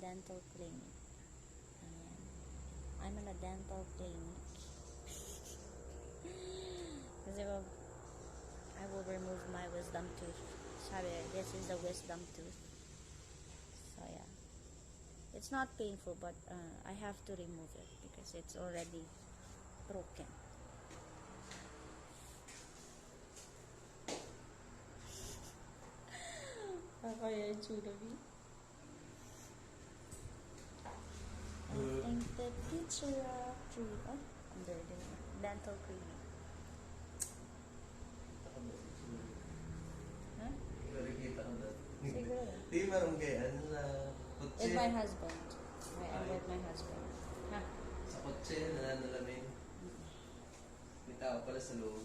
dental clinic. Ayan. I'm in a dental clinic. Kasi I will remove my wisdom tooth. Sabi, this is the wisdom tooth. So yeah. It's not painful, but I have to remove it because it's already broken. Kaya yung tsunami. I think the picture of tree. Oh, under the dental clinic. Huh? Nakikita ko na. Siguro. Di marong kaya sa kotse. With my husband. I'm with my husband. Ha? Sa kotse, nananalamin. May tao pala sa loob.